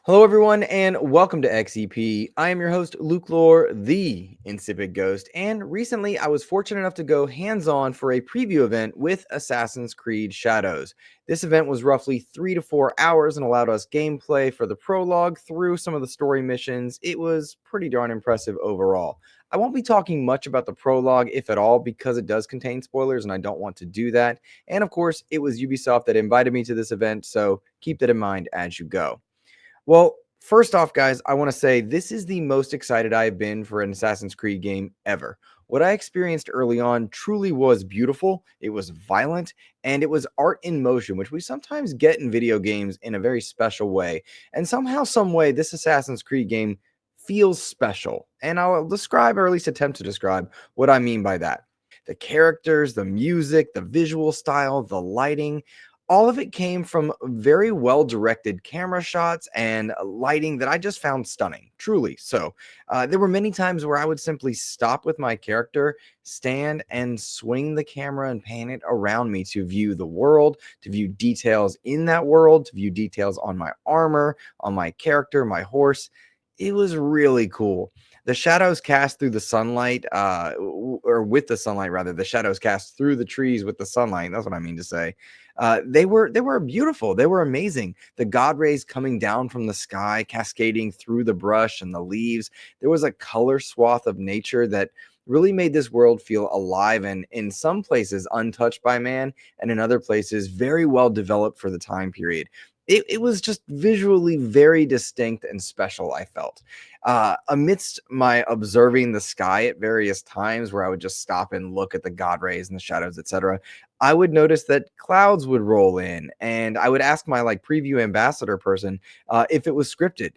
Hello, everyone, and welcome to XEP. I am your host, Lohr, the Insipid Ghost, and recently I was fortunate enough to go hands-on for a preview event with Assassin's Creed Shadows. This event was roughly 3 to 4 hours and allowed us gameplay for the prologue through some of the story missions. It was pretty darn impressive overall. I won't be talking much about the prologue, if at all, because it does contain spoilers and I don't want to do that. And of course, it was Ubisoft that invited me to this event, so keep that in mind as you go. Well, first off, guys, I want to say this is the most excited I've been for an Assassin's Creed game ever. What I experienced early on truly was beautiful, it was violent, and it was art in motion, which we sometimes get in video games in a very special way. And somehow, some way, this Assassin's Creed game feels special. And I'll describe, or at least attempt to describe, what I mean by that. The characters, the music, the visual style, the lighting, all of it came from very well directed camera shots and lighting that I just found stunning, truly. So, there were many times where I would simply stop with my character, stand and swing the camera and pan it around me to view the world, to view details in that world, to view details on my armor, on my character, my horse. It was really cool. The shadows cast through the sunlight, or with the sunlight rather, the shadows cast through the trees with the sunlight. That's what I mean to say. They were beautiful. They were amazing. The god rays coming down from the sky, cascading through the brush and the leaves. There was a color swath of nature that really made this world feel alive and in some places untouched by man, and in other places very well developed for the time period. It was just visually very distinct and special, I felt. Amidst my observing the sky at various times where I would just stop and look at the god rays and the shadows, etc., I would notice that clouds would roll in, and I would ask my preview ambassador person if it was scripted.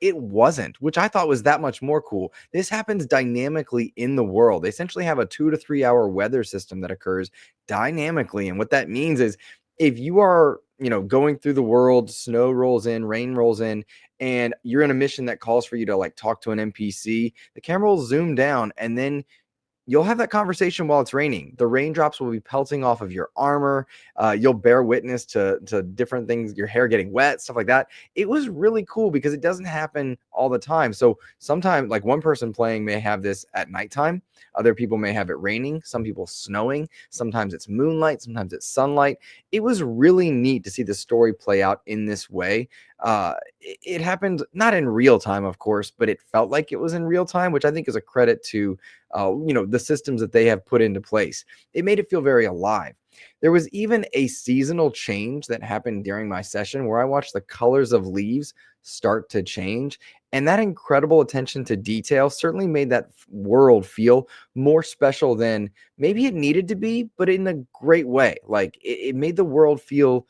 It wasn't, which I thought was that much more cool. This happens dynamically in the world. They essentially have a 2 to 3 hour weather system that occurs dynamically, and what that means is if you are going through the world, snow rolls in, rain rolls in, and you're in a mission that calls for you to talk to an NPC, the camera will zoom down, and then you'll have that conversation while it's raining. The raindrops will be pelting off of your armor. You'll bear witness to different things, your hair getting wet, stuff like that. It was really cool because it doesn't happen all the time. So sometimes, like, one person playing may have this at nighttime. Other people may have it raining. Some people snowing. Sometimes it's moonlight. Sometimes it's sunlight. It was really neat to see the story play out in this way. It happened not in real time, of course, but it felt like it was in real time, which I think is a credit to the systems that they have put into place. It made it feel very alive. There was even a seasonal change that happened during my session where I watched the colors of leaves start to change. And that incredible attention to detail certainly made that world feel more special than maybe it needed to be, but in a great way. Like it made the world feel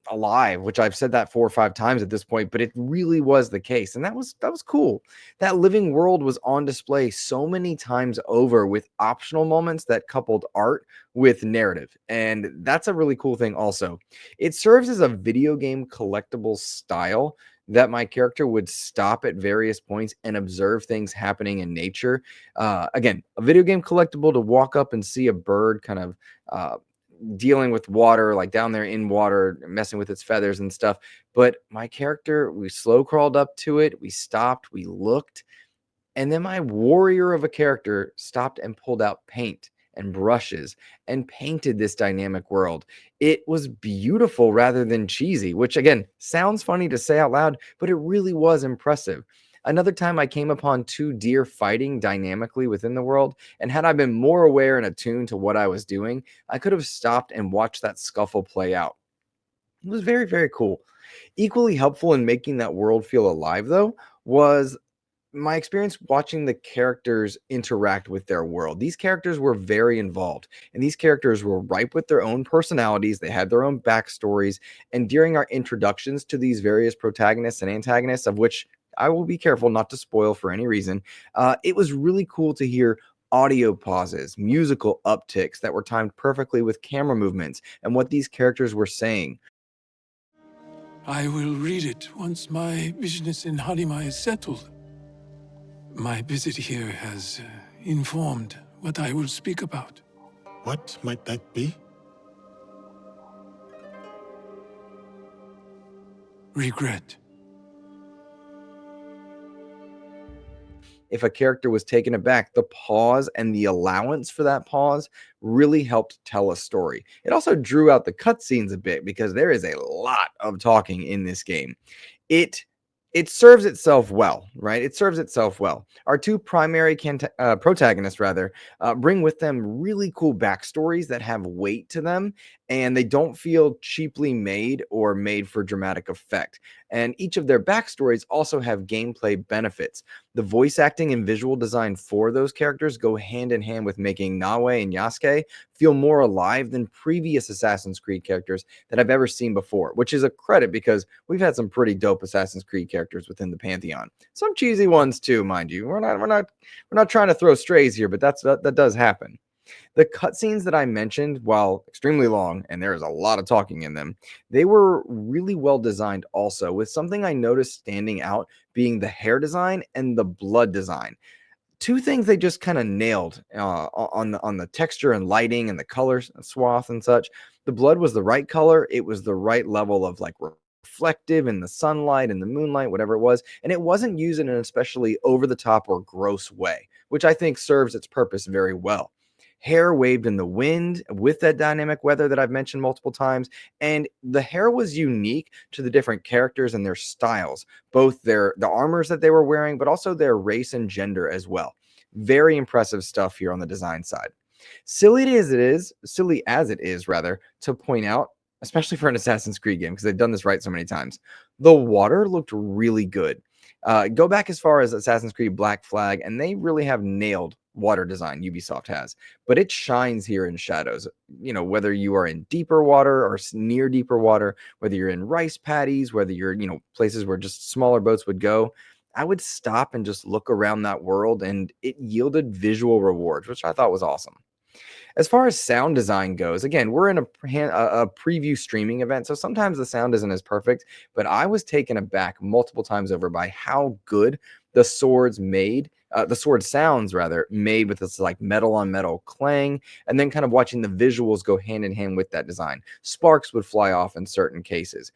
alive, which I've said that 4 or 5 times at this point, but it really was the case. And that was cool. That living world was on display so many times over with optional moments that coupled art with narrative. And that's a really cool thing also. It serves as a video game collectible style that my character would stop at various points and observe things happening in nature. Again, a video game collectible to walk up and see a bird kind of dealing with water, like down there in water, messing with its feathers and stuff. But my character, we slow crawled up to it, we stopped, we looked, and then my warrior of a character stopped and pulled out paint and brushes and painted this dynamic world. It was beautiful rather than cheesy, which again sounds funny to say out loud, but it really was impressive. Another time I came upon two deer fighting dynamically within the world, and had I been more aware and attuned to what I was doing, I could have stopped and watched that scuffle play out. It was very, very cool. Equally helpful in making that world feel alive, though, was my experience watching the characters interact with their world. These characters were very involved, and these characters were ripe with their own personalities. They had their own backstories. And during our introductions to these various protagonists and antagonists, of which I will be careful not to spoil for any reason, it was really cool to hear audio pauses, musical upticks that were timed perfectly with camera movements and what these characters were saying. I will read it once my business in Harima is settled. My visit here has informed what I will speak about. What might that be? Regret. if a character was taken aback, the pause and the allowance for that pause really helped tell a story. It also drew out the cutscenes a bit because there is a lot of talking in this game. It it serves itself well, right? It serves itself well. Our two primary protagonists, rather, bring with them really cool backstories that have weight to them, and they don't feel cheaply made or made for dramatic effect. And each of their backstories also have gameplay benefits. The voice acting and visual design for those characters go hand in hand with making Naoe and Yasuke feel more alive than previous Assassin's Creed characters that I've ever seen before, which is a credit because we've had some pretty dope Assassin's Creed characters within the pantheon. Some cheesy ones too, mind you. We're not trying to throw strays here, but that does happen. The cutscenes that I mentioned, while extremely long, and there is a lot of talking in them, they were really well designed also, with something I noticed standing out being the hair design and the blood design. Two things they just kind of nailed on the texture and lighting and the color swath and such. The blood was the right color. It was the right level of like reflective in the sunlight and the moonlight, whatever it was, and it wasn't used in an especially over the top or gross way, which I think serves its purpose very well. Hair waved in the wind with that dynamic weather that I've mentioned multiple times, and the hair was unique to the different characters and their styles, both the armors that they were wearing, but also their race and gender as well. Very impressive stuff here on the design side. Silly as it is, rather, to point out, especially for an Assassin's Creed game, because they've done this right so many times. The water looked really good. Go back as far as Assassin's Creed Black Flag, and they really have nailed water design. Ubisoft has, but it shines here in Shadows. You know, whether you are in deeper water or near deeper water, whether you're in rice paddies, whether you're places where just smaller boats would go. I would stop and just look around that world, and it yielded visual rewards, which I thought was awesome. As far as sound design goes, again, we're in a preview streaming event, so sometimes the sound isn't as perfect, but I was taken aback multiple times over by how good the sword sounds rather, made with this like metal on metal clang, and then kind of watching the visuals go hand in hand with that design. Sparks would fly off in certain cases.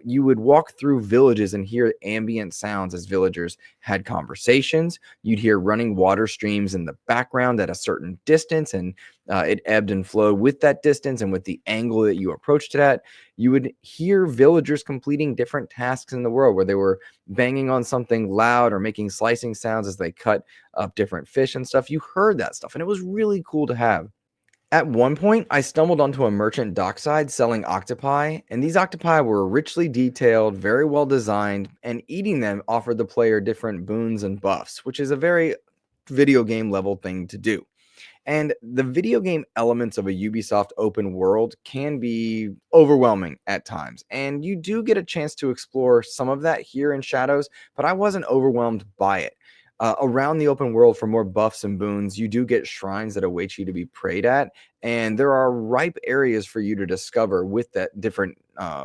You would walk through villages and hear ambient sounds as villagers had conversations. You'd hear running water streams in the background at a certain distance, and it ebbed and flowed with that distance and with the angle that you approached it at. You would hear villagers completing different tasks in the world where they were banging on something loud or making slicing sounds as they cut up different fish and stuff. You heard that stuff, and it was really cool to have. At one point, I stumbled onto a merchant dockside selling octopi, and these octopi were richly detailed, very well designed, and eating them offered the player different boons and buffs, which is a very video game level thing to do. And the video game elements of a Ubisoft open world can be overwhelming at times. And you do get a chance to explore some of that here in Shadows, but I wasn't overwhelmed by it. Around the open world, for more buffs and boons, you do get shrines that await you to be prayed at, and there are ripe areas for you to discover with that different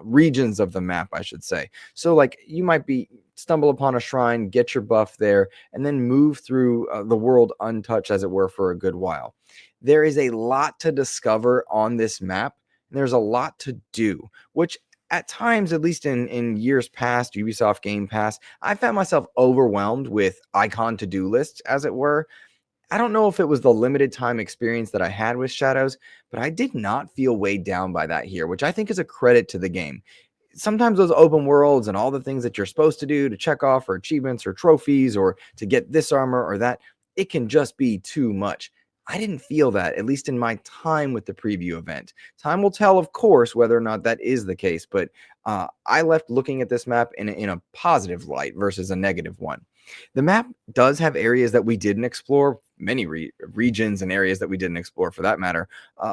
regions of the map, I should say. So, like, you might be stumble upon a shrine, get your buff there, and then move through the world untouched, as it were, for a good while. There is a lot to discover on this map, and there's a lot to do, which at times, at least in years past, Ubisoft Game Pass, I found myself overwhelmed with icon to-do lists, as it were. I don't know if it was the limited time experience that I had with Shadows, but I did not feel weighed down by that here, which I think is a credit to the game. Sometimes those open worlds and all the things that you're supposed to do to check off for achievements or trophies or to get this armor or that, it can just be too much. I didn't feel that, at least in my time with the preview event. Time will tell, of course, whether or not that is the case, but I left looking at this map in a positive light versus a negative one. The map does have areas that we didn't explore, many regions and areas that we didn't explore for that matter,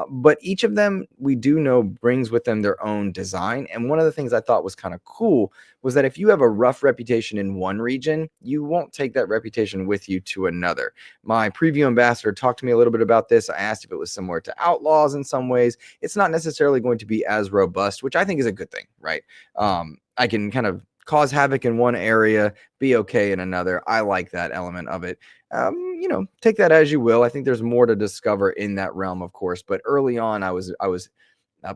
but each of them we do know brings with them their own design. And one of the things I thought was kind of cool was that if you have a rough reputation in one region, you won't take that reputation with you to another. My preview ambassador talked to me a little bit about this. I asked if it was similar to Outlaws in some ways. It's not necessarily going to be as robust, which I think is a good thing, right? I can kind of cause havoc in one area, be okay in another. I like that element of it. Take that as you will. I think there's more to discover in that realm, of course, but early on, I was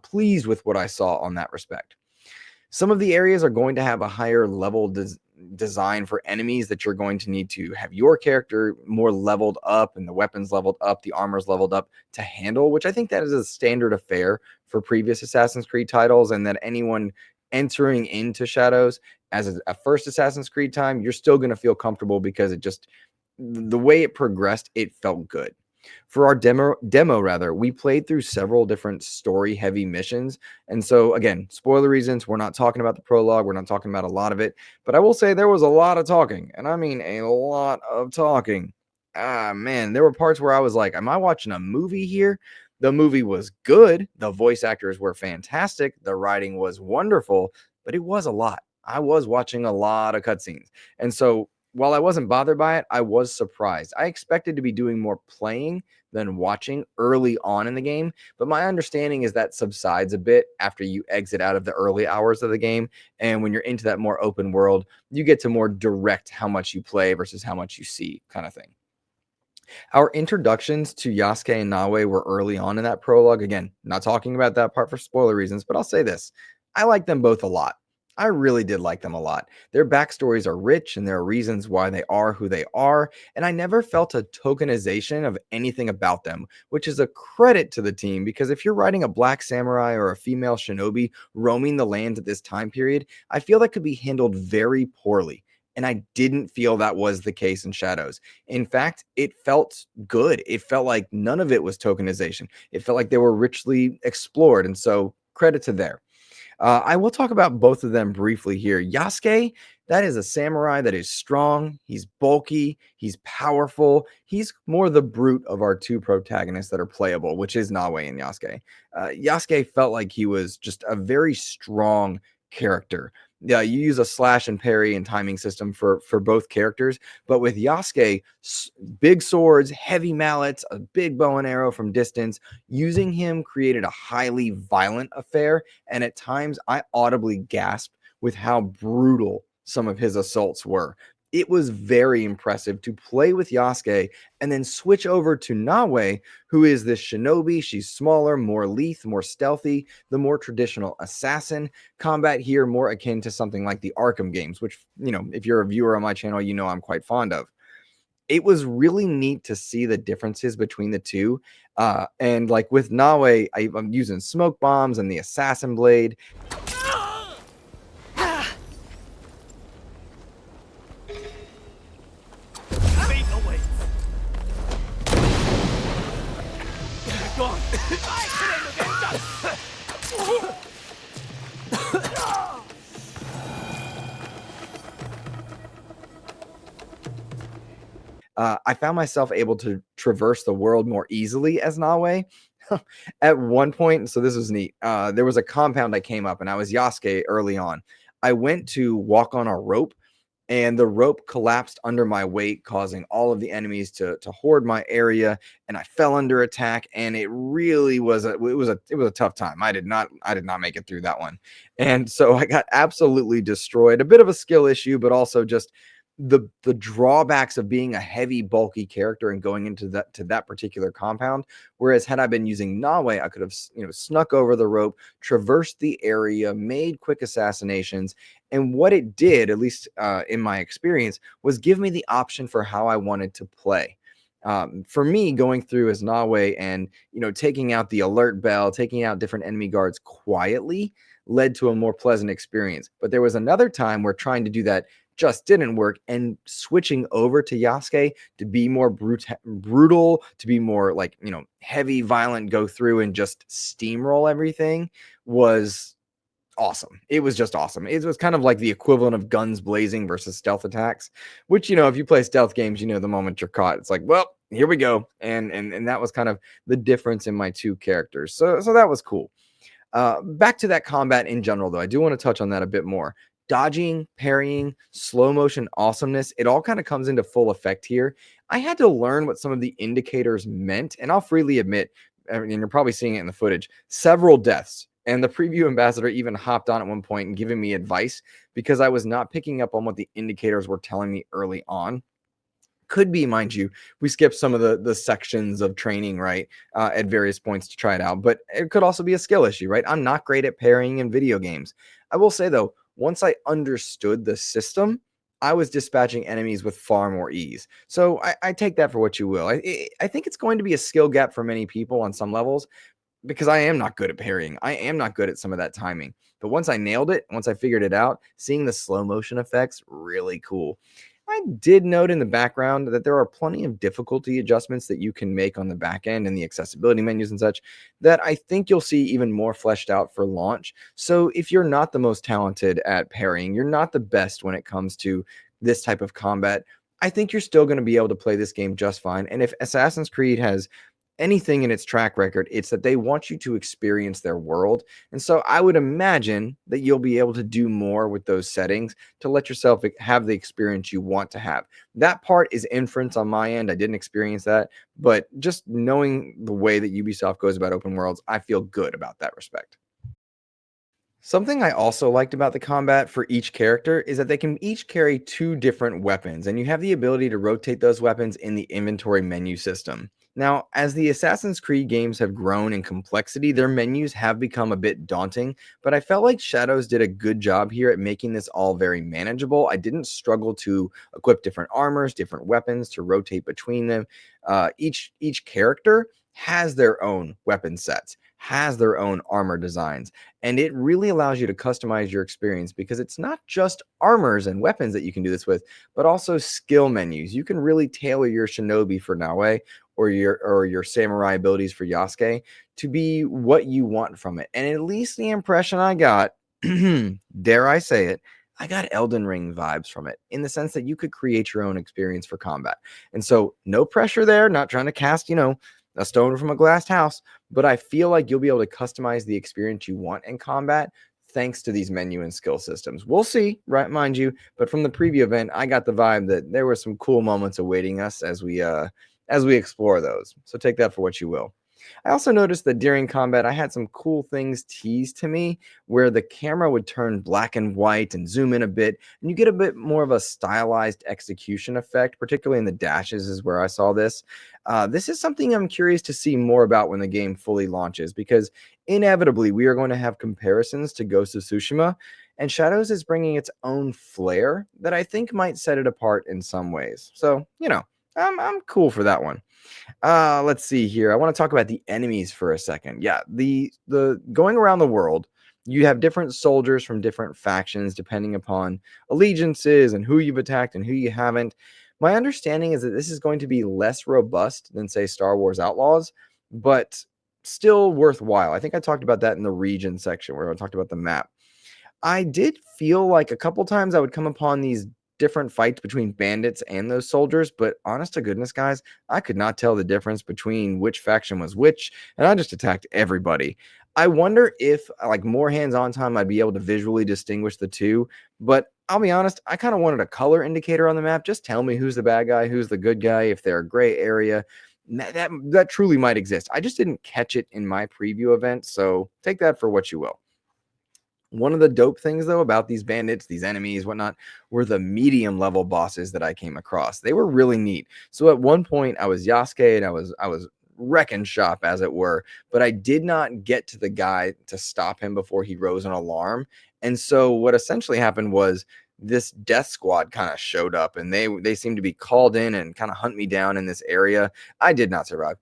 pleased with what I saw on that respect. Some of the areas are going to have a higher level design for enemies that you're going to need to have your character more leveled up and the weapons leveled up, the armor's leveled up to handle, which I think that is a standard affair for previous Assassin's Creed titles, and that anyone entering into Shadows as a first Assassin's Creed time, you're still going to feel comfortable because it just, the way it progressed, it felt good. For our demo rather, we played through several different story heavy missions. And so again, spoiler reasons, we're not talking about the prologue, we're not talking about a lot of it, but I will say there was a lot of talking, and I mean a lot of talking. Man, there were parts where I was like, am I watching a movie here? The movie was good, the voice actors were fantastic, the writing was wonderful, but it was a lot. I was watching a lot of cutscenes. And so while I wasn't bothered by it, I was surprised. I expected to be doing more playing than watching early on in the game, but my understanding is that subsides a bit after you exit out of the early hours of the game. And when you're into that more open world, you get to more direct how much you play versus how much you see kind of thing. Our introductions to Yasuke and Naoe were early on in that prologue. Again, not talking about that part for spoiler reasons, but I'll say this. I like them both a lot. I really did like them a lot. Their backstories are rich and there are reasons why they are who they are, and I never felt a tokenization of anything about them, which is a credit to the team because if you're writing a black samurai or a female shinobi roaming the lands at this time period, I feel that could be handled very poorly. And I didn't feel that was the case in Shadows. In fact, it felt good. It felt like none of it was tokenization. It felt like they were richly explored. And so credit to there. I will talk about both of them briefly here. Yasuke, that is a samurai that is strong. He's bulky. He's powerful. He's more the brute of our two protagonists that are playable, which is Naoe and Yasuke. Yasuke felt like he was just a very strong character. Yeah, you use a slash and parry and timing system for both characters, but with Yasuke, big swords, heavy mallets, a big bow and arrow from distance, using him created a highly violent affair, and at times I audibly gasped with how brutal some of his assaults were. It was very impressive to play with Yasuke and then switch over to Naoe, who is this shinobi. She's smaller, more lithe, more stealthy, the more traditional assassin. Combat here more akin to something like the Arkham games, which, you know, if you're a viewer on my channel, you know I'm quite fond of. It was really neat to see the differences between the two. And like with Naoe, I'm using smoke bombs and the assassin blade. I found myself able to traverse the world more easily as Naoe. At one point, so this was neat. There was a compound I came up, and I was Yasuke early on. I went to walk on a rope, and the rope collapsed under my weight, causing all of the enemies to hoard my area, and I fell under attack. And it really was a tough time. I did not make it through that one, and so I got absolutely destroyed. A bit of a skill issue, but also just the drawbacks of being a heavy bulky character and going into that particular compound. Whereas had I been using Naoe, I could have snuck over the rope, traversed the area, made quick assassinations, and what it did, at least in my experience, was give me the option for how I wanted to play. For me, going through as Naoe and taking out the alert bell, taking out different enemy guards quietly led to a more pleasant experience. But there was another time where trying to do that just didn't work, and switching over to Yasuke to be more brutal, to be more like heavy, violent, go through and just steamroll everything was awesome. It was just awesome. It was kind of like the equivalent of guns blazing versus stealth attacks, which if you play stealth games, the moment you're caught, it's like, well, here we go. And that was kind of the difference in my two characters. So that was cool. Back to that combat in general, though, I do want to touch on that a bit more. Dodging, parrying, slow motion awesomeness, it all kind of comes into full effect here. I had to learn what some of the indicators meant, and I'll freely admit, and you're probably seeing it in the footage, several deaths. And the preview ambassador even hopped on at one point and giving me advice because I was not picking up on what the indicators were telling me early on. Could be, mind you, we skipped some of the sections of training, right, at various points to try it out. But it could also be a skill issue, right? I'm not great at parrying in video games. I will say, though, once I understood the system, I was dispatching enemies with far more ease. So I take that for what you will. I think it's going to be a skill gap for many people on some levels, because I am not good at parrying. I am not good at some of that timing. But once I nailed it, once I figured it out, seeing the slow motion effects, really cool. I did note in the background that there are plenty of difficulty adjustments that you can make on the back end and the accessibility menus and such that I think you'll see even more fleshed out for launch. So if you're not the most talented at parrying, you're not the best when it comes to this type of combat, I think you're still going to be able to play this game just fine. And if Assassin's Creed has anything in its track record, it's that they want you to experience their world. And so I would imagine that you'll be able to do more with those settings to let yourself have the experience you want to have. That part is inference on my end. I didn't experience that, but just knowing the way that Ubisoft goes about open worlds, I feel good about that respect. Something I also liked about the combat for each character is that they can each carry two different weapons, and you have the ability to rotate those weapons in the inventory menu system. Now, as the Assassin's Creed games have grown in complexity, their menus have become a bit daunting, but I felt like Shadows did a good job here at making this all very manageable. I didn't struggle to equip different armors, different weapons, to rotate between them. Each character has their own weapon sets, has their own armor designs, and it really allows you to customize your experience because it's not just armors and weapons that you can do this with, but also skill menus. You can really tailor your shinobi for Naoe or your samurai abilities for Yasuke to be what you want from it. And at least the impression I got, dare I say it, I got Elden Ring vibes from it in the sense that you could create your own experience for combat. And so no pressure there, not trying to cast, a stone from a glass house, but I feel like you'll be able to customize the experience you want in combat thanks to these menu and skill systems. We'll see, right, mind you, but from the preview event, I got the vibe that there were some cool moments awaiting us as we explore those. So take that for what you will. I also noticed that during combat, I had some cool things teased to me where the camera would turn black and white and zoom in a bit, and you get a bit more of a stylized execution effect, particularly in the dashes, is where I saw this. This is something I'm curious to see more about when the game fully launches, because inevitably we are going to have comparisons to Ghost of Tsushima, and Shadows is bringing its own flair that I think might set it apart in some ways. So, I'm cool for that one. Let's see here. I want to talk about the enemies for a second. Yeah, the going around the world, you have different soldiers from different factions depending upon allegiances and who you've attacked and who you haven't. My understanding is that this is going to be less robust than, say, Star Wars Outlaws, but still worthwhile. I think I talked about that in the region section where I talked about the map. I did feel like a couple times I would come upon these different fights between bandits and those soldiers, but honest to goodness, guys, I could not tell the difference between which faction was which, and I just attacked everybody. I wonder if, like, more hands-on time, I'd be able to visually distinguish the two, but I'll be honest, I kind of wanted a color indicator on the map. Just tell me who's the bad guy, who's the good guy, if they're a gray area. That truly might exist. I just didn't catch it in my preview event, so take that for what you will. One of the dope things, though, about these bandits, these enemies, whatnot, were the medium level bosses that I came across. They were really neat. So at one point, I was Yasuke and I was wrecking shop, as it were, but I did not get to the guy to stop him before he rose an alarm. And so what essentially happened was this death squad kind of showed up, and they seemed to be called in and kind of hunt me down in this area. I did not survive,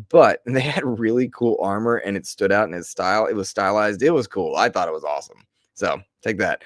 but they had really cool armor and it stood out in its style. It was stylized. It was cool. I thought it was awesome. So take that.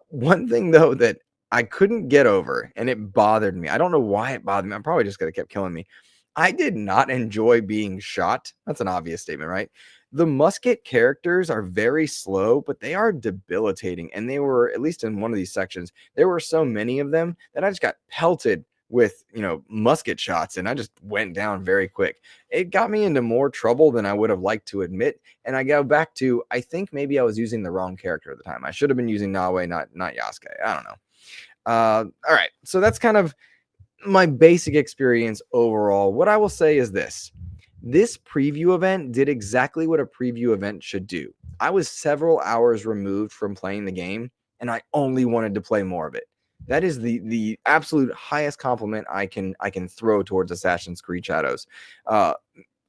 One thing though that I couldn't get over, and it bothered me. I don't know why it bothered me. I'm probably just gonna kept killing me. I did not enjoy being shot. That's an obvious statement, right? The musket characters are very slow, but they are debilitating. And they were, at least in one of these sections, there were so many of them that I just got pelted with, musket shots, and I just went down very quick. It got me into more trouble than I would have liked to admit. And I go back to, I think maybe I was using the wrong character at the time. I should have been using Naoe, not Yasuke. I don't know. All right. So that's kind of my basic experience overall. What I will say is this preview event did exactly what a preview event should do. I was several hours removed from playing the game, and I only wanted to play more of it. That is the absolute highest compliment I can throw towards Assassin's Creed Shadows. Uh,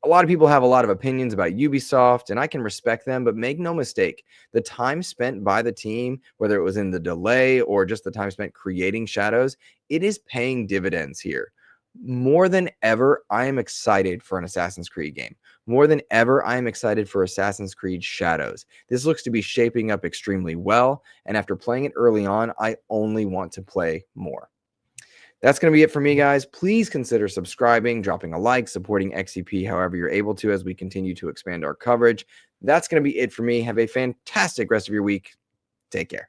A lot of people have a lot of opinions about Ubisoft, and I can respect them, but make no mistake, the time spent by the team, whether it was in the delay or just the time spent creating Shadows, it is paying dividends here. More than ever, I am excited for an Assassin's Creed game. More than ever, I am excited for Assassin's Creed Shadows. This looks to be shaping up extremely well, and after playing it early on, I only want to play more. That's going to be it for me, guys. Please consider subscribing, dropping a like, supporting XEP however you're able to as we continue to expand our coverage. That's going to be it for me. Have a fantastic rest of your week. Take care.